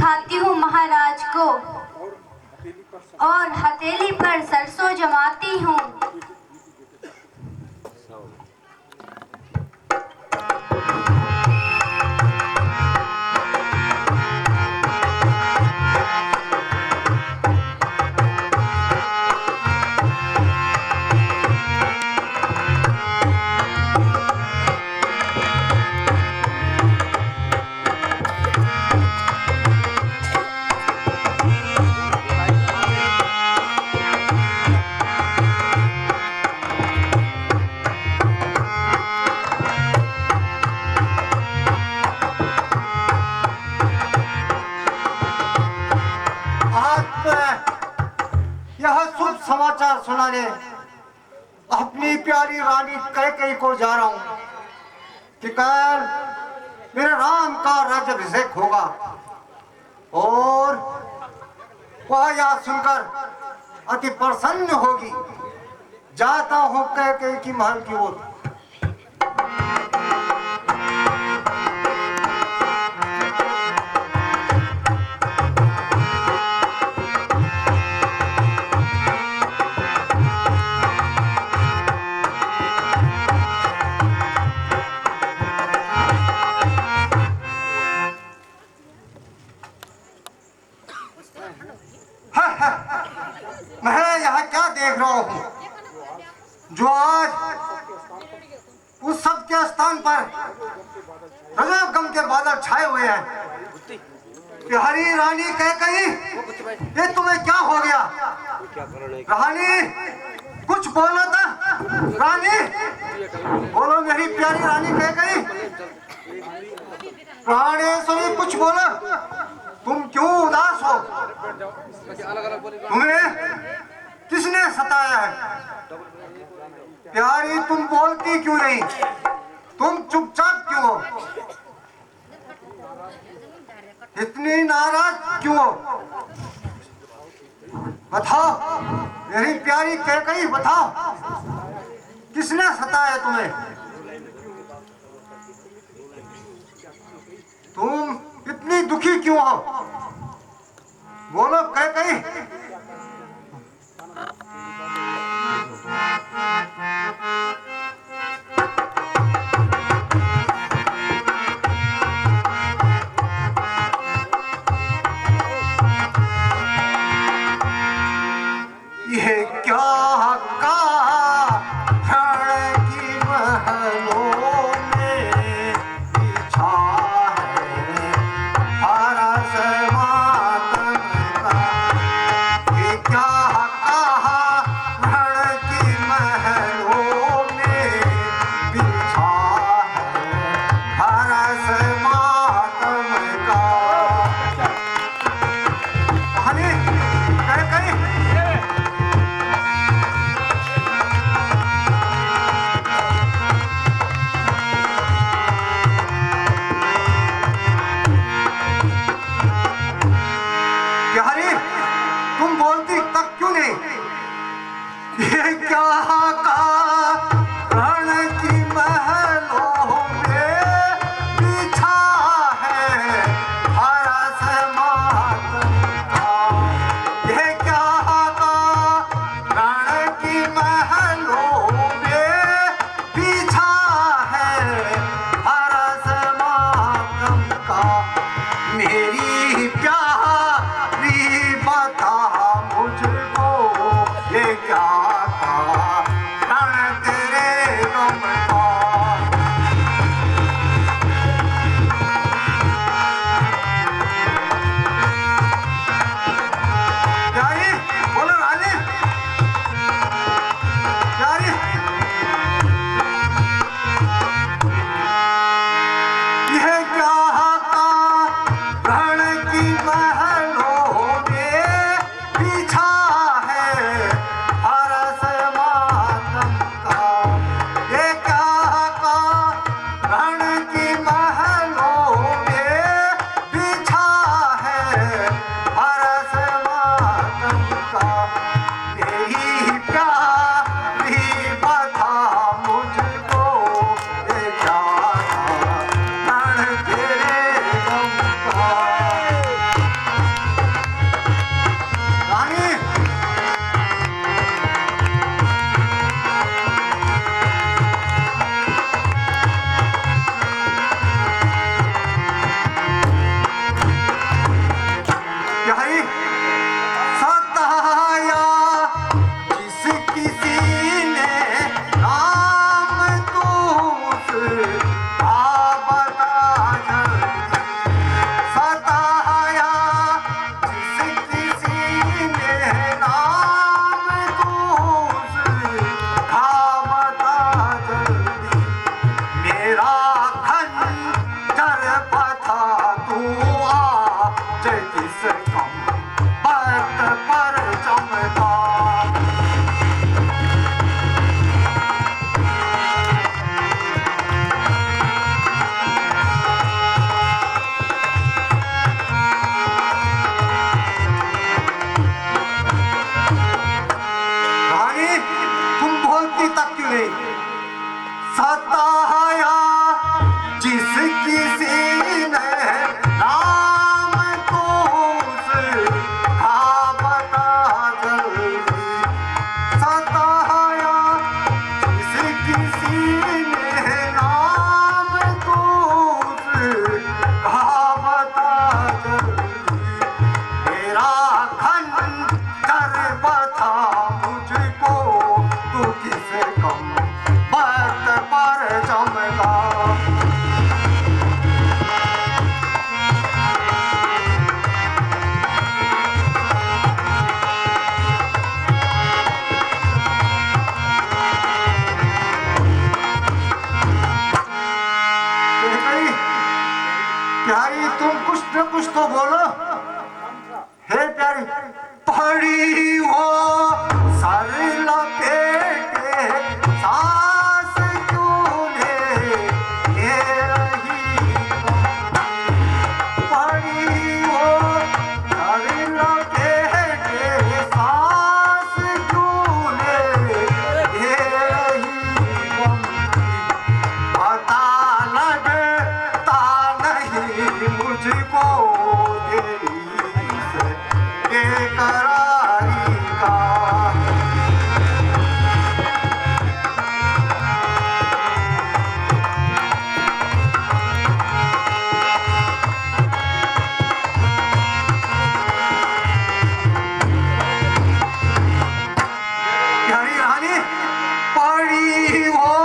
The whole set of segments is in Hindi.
दिखाती हूँ महाराज को और हथेली पर सरसों जमाती हूँ। समाचार सुनाने अपनी प्यारी रानी कैकेयी को जा रहा हूँ कि कल मेरे राम का राज्याभिषेक होगा और वह यह सुनकर अति प्रसन्न होगी। जाता हूँ कैकेयी की महल की ओर। मैं यहाँ क्या देख रहा हूँ जो आज उस सब के स्थान पर रजब गम के बादल छाए हुए हैं। प्यारी रानी कैकेयी, ये तुम्हें क्या हो गया? रानी कुछ बोलो था। रानी बोलो, मेरी प्यारी रानी कैकेयी। प्राणेश्वरी कुछ बोलो, तुम क्यों उदास हो? तुम्हें किसने सताया है? प्यारी तुम बोलती क्यों नहीं? तुम चुपचाप क्यों हो? इतनी नाराज क्यों हो? बताओ मेरी प्यारी कैकेयी, बताओ किसने सताया तुम्हें? तुम इतनी दुखी क्यों हो? बोलो कैकेयी। ये क्या कहा रण की महलों में बिछा है हरस मातम का। सताया जिस किसी ने नाम को उसका बता जल्दी। सताया जिस किसी ने नाम को उसका बता जल्दी। मेरा खंजर बता मुझको तू किस कम बात पर जमगा। प्यारी तुम कुछ न कुछ तो बोलो। हे प्यारी पड़ी हो सर लपेटे सांस क्यों ले रही पड़ी हो सर लपेटे सांस क्यों ले रही पता लगता नहीं मुझको तेरी से बेकरारी का। प्यारी रानी पड़ी हो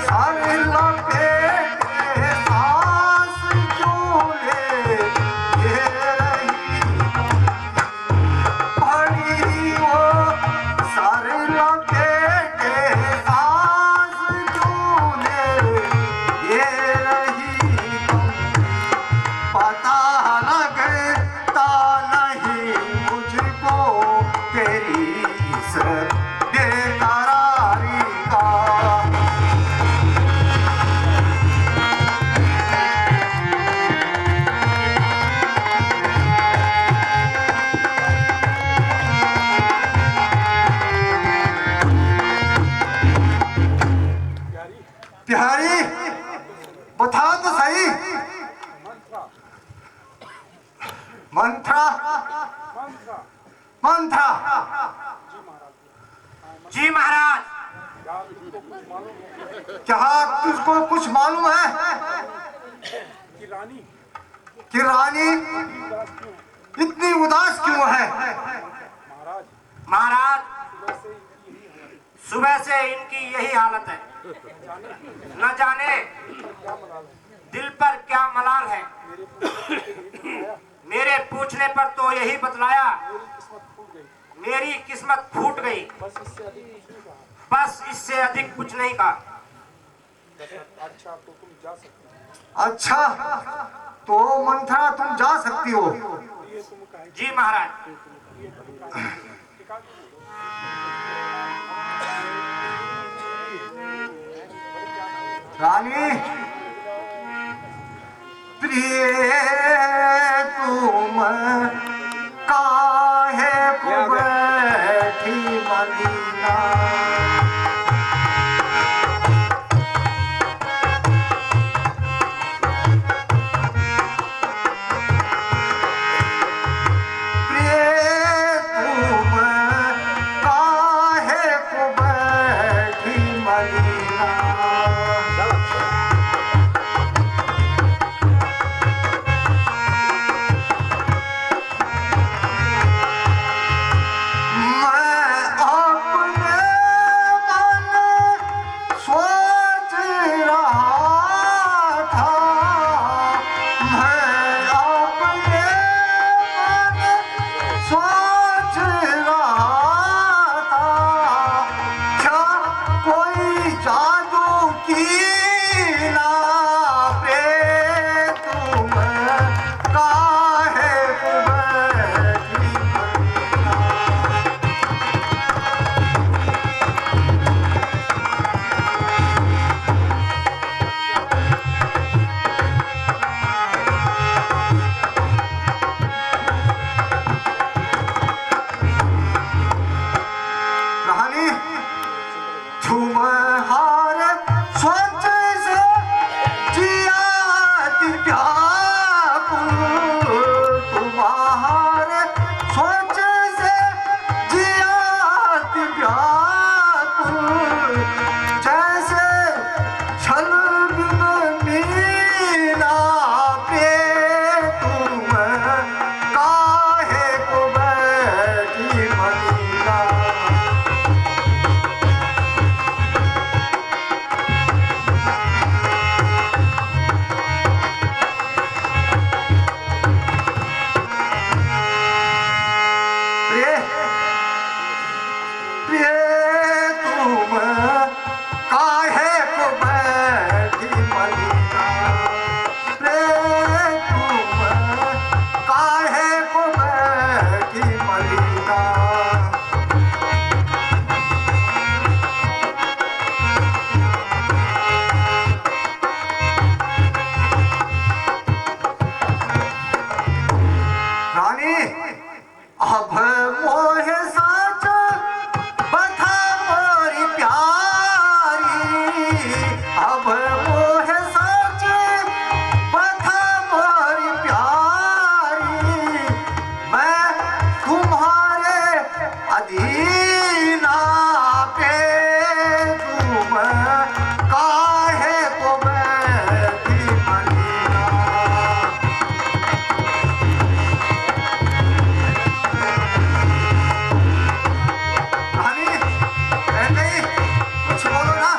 सर लपेटे सांस क्यों ले रही पड़ी हो सर लपेटे सांस क्यों ले रही पता लगता नहीं मुझको तेरी इस बेकरारी का। प्यारी बता तो सही। मंत्रा मंत्रा जी महाराज। क्या तुझको कुछ मालूम है कि रानी इतनी उदास क्यों है? महाराज सुबह से इनकी यही हालत है। न जाने दिल पर क्या मलाल है। मेरे पूछने पर तो यही बतलाया मेरी किस्मत फूट गई। बस इससे अधिक कुछ नहीं कहा। अच्छा तो मंत्रा तुम जा सकती हो। जी महाराज। रानी प्रिय तुम काहे को बैठी मदीना। अब मोह सच बता मोरी प्यारी, मैं तुम्हारे अधीन आके तुम काहे को बैठी मनीना। रानी बहन गई, कुछ बोलो ना।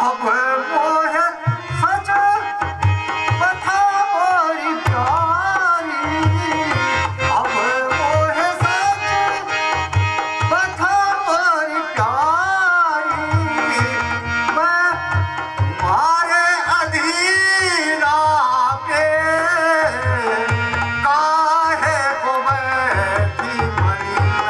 अब मोह सच बता मोरी प्यारी, अब मोह सच बता मोरी प्यारी, मैं तुम्हारे अधीन आके काहे को बैठी मनीना।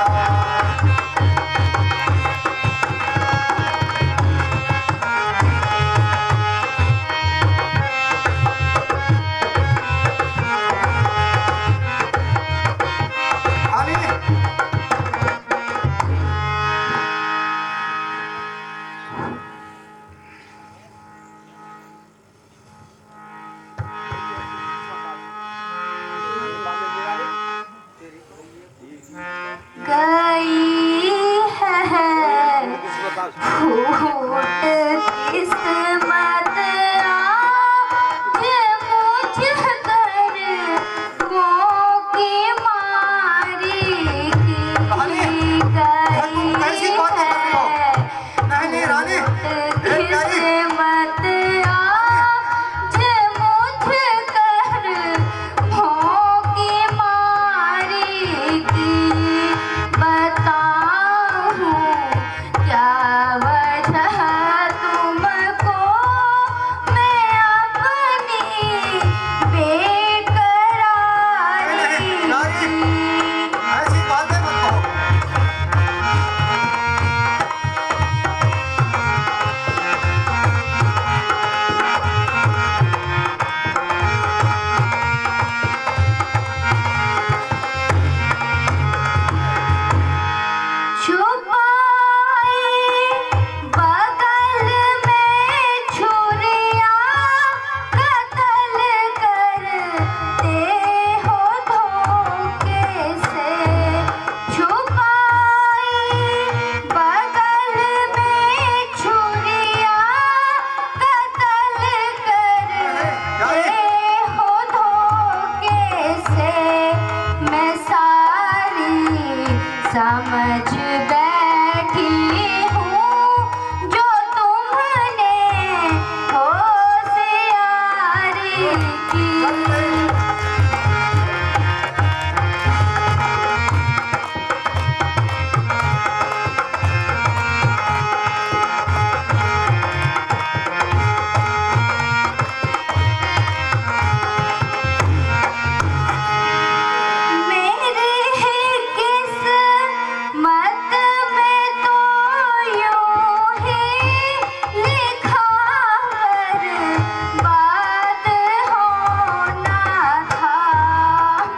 रानी गई है फूट किस्मत आज मुझ कर वो की मारी की रानी, तुम कैसी बातें कर रही हो? नहीं नहीं रानी, प्यारी किस्मत आज मुझ कर भोगी मारी की, बताऊं क्या वजह तुमको मैं अपनी बेकरारी नारी, की। ऐसी बातें मत कहो। छुपाई बगल में छुरिया कत्ल करते हो धोखे से, छुपाई बगल में छुरिया कत्ल करते हो धोखे से, मैं सारी समझ बैठी हूँ जो तुमने होशियारी की। मेरी किस्मत में तो यूं ही लिखा बर्बाद होना था,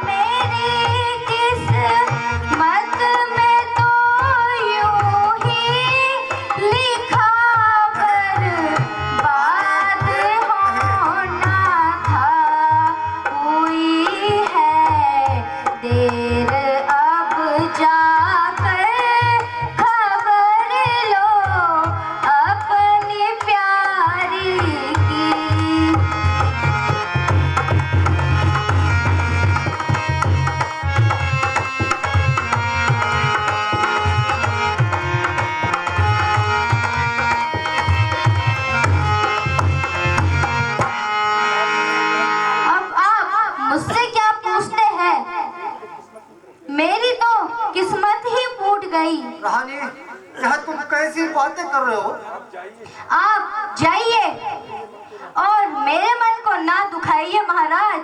मेरी किस्मत में तो यूं ही लिखा बर्बाद होना था, हुई है देर अब जाकर खबर लो अपनी प्यारी की। अब आप मुझसे क्या पूछते हैं? मेरी तो किस्मत ही फूट गई। रानी, यह तुम कैसी बातें कर रहे हो? आप जाइए और मेरे मन को ना दुखाइए महाराज।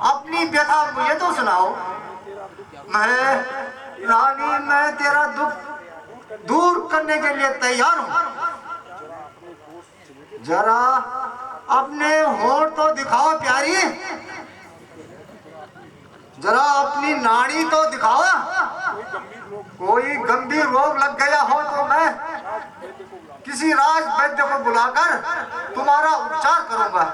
अपनी व्यथा मुझे तो सुनाओ। मैं रानी, मैं तेरा दुख दूर करने के लिए तैयार हूँ। जरा अपने होठ तो दिखाओ प्यारी, जरा अपनी नाड़ी तो दिखाओ। कोई गंभीर रोग लग गया हो तो मैं किसी राज वैद्य को बुलाकर तुम्हारा उपचार करूंगा।